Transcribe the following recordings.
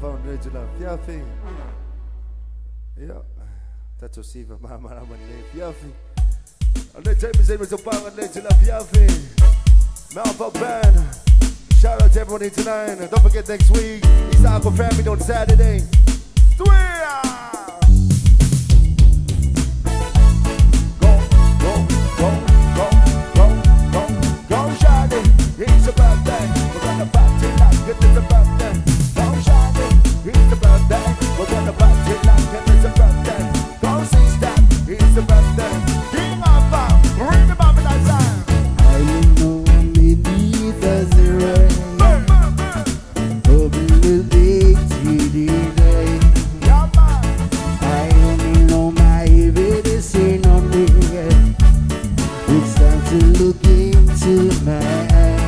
phone original Fiafi. Yeah. That's Siva Mama Ramane Fiafi. And the tape is able to bang and original Fiafi. Malva Band. Shout out to everyone here tonight. Don't forget next week. It's Aqua Family on Saturday. Swear! It's a birthday, we're gonna party like it is a birthday. Don't shine it, it's a birthday, we're gonna party like it is a birthday. Don't see that, it's a birthday. King of Fire, bring the bomb in that time. I know maybe there's a rain. Hoping we'll make it today. Yeah, man. I only know my is in on me. It's time to look into my eyes.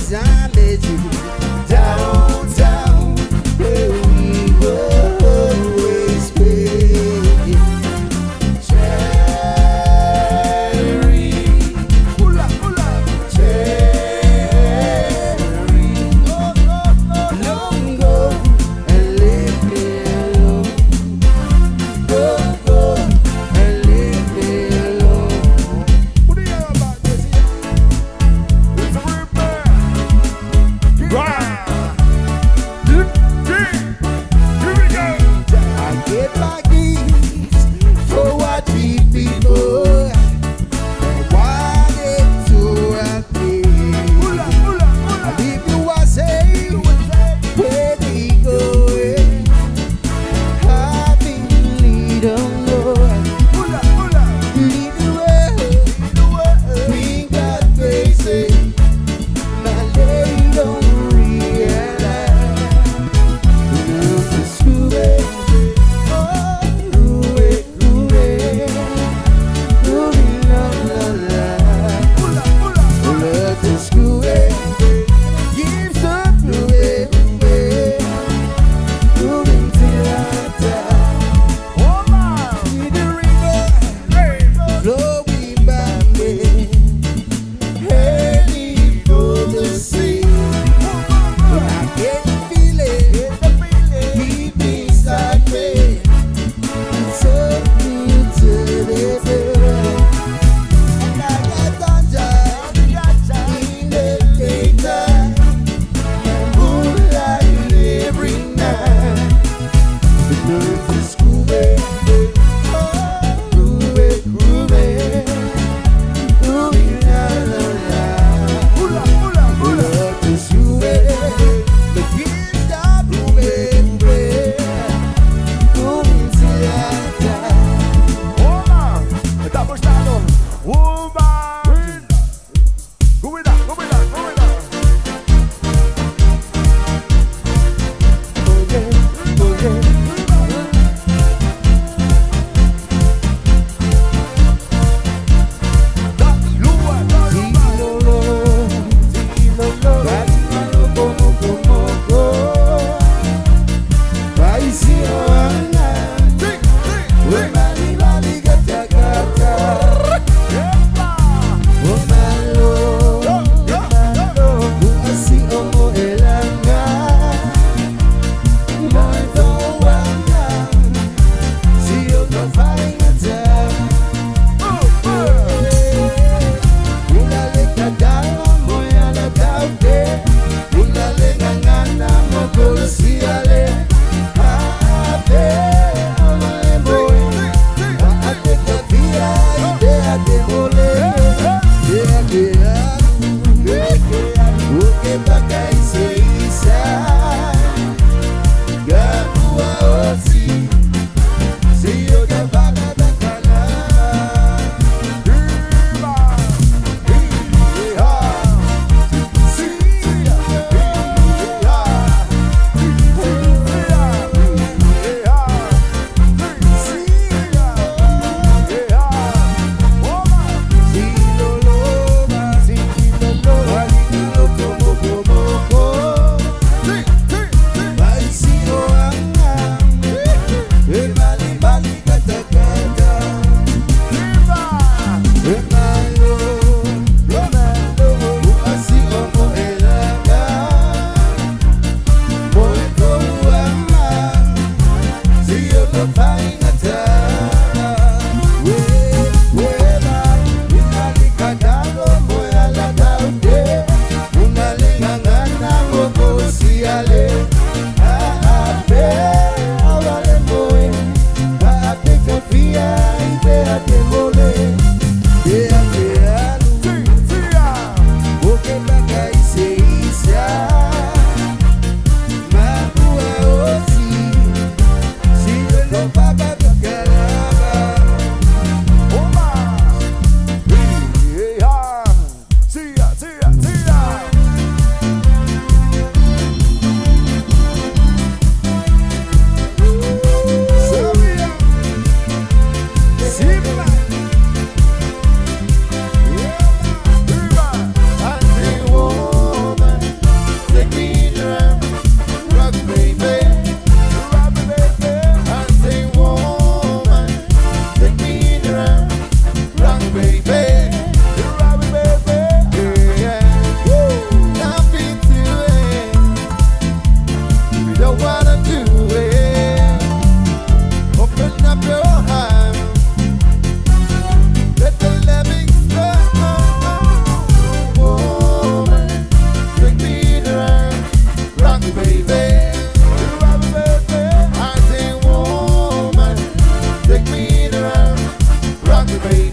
since I met you. Downtown, where we were always playing. Cherry, Pull up, pull up. cherry, long go and leave me alone. Go, go and leave me alone. What do you have about this? It's a real man. Keep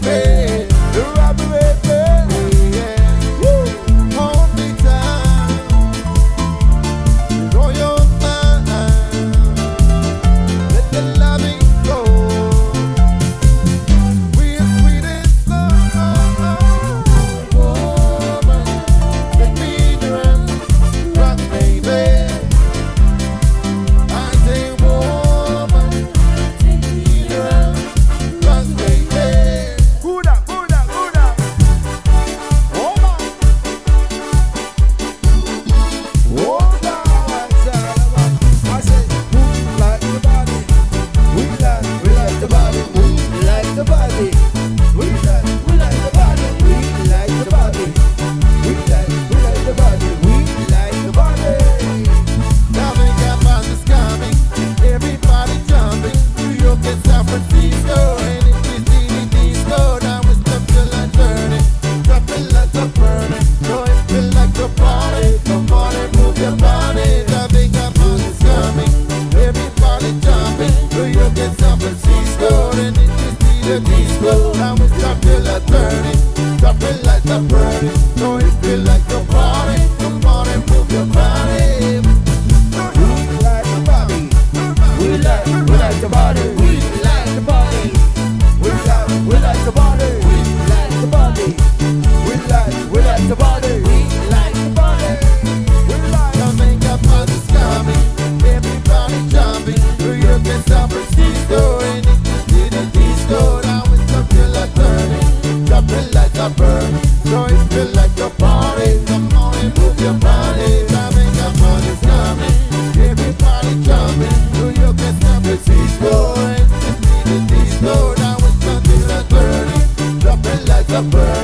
baby. Rock me, baby. Yeah. Woo. Hold me tight. Roll your mind. Let the loving go. Sweet, sweetest love. Woman, let me run. Rock, baby. I say, woman, take me around. Rock, baby. Good up, good up, good up. Woman. Hold on, I say, we like the body. We like the body. We like the body. We like the body. We like the body. We like the body. We like the body. Now we got buses coming. Everybody jumping. New York and San Francisco. And it's the disco. Now it's up till I'm turning. Drop it like a burning. No, it feel like a party. Come on and move your body. Now we got buses coming. Everybody jumping. New York and San Francisco. And it's the disco. Now it's up till I'm turning. Drop it like a burning. No, it feel like a party. Come on and move your body. We like the body. We like the body. We like the body. We like the body. We like the body. We like the body. We like the body. We like. I think our father's coming. Everybody jumping. New York and San Francisco. And it's the disco. Now it's up till I'm turning. Drop it like a burn. So it feel like a party. Come on and move your body. I think our father's coming. Everybody jumping. New York and San Francisco. And it's the disco. Now it's up till I'm turning. Drop it like a burn.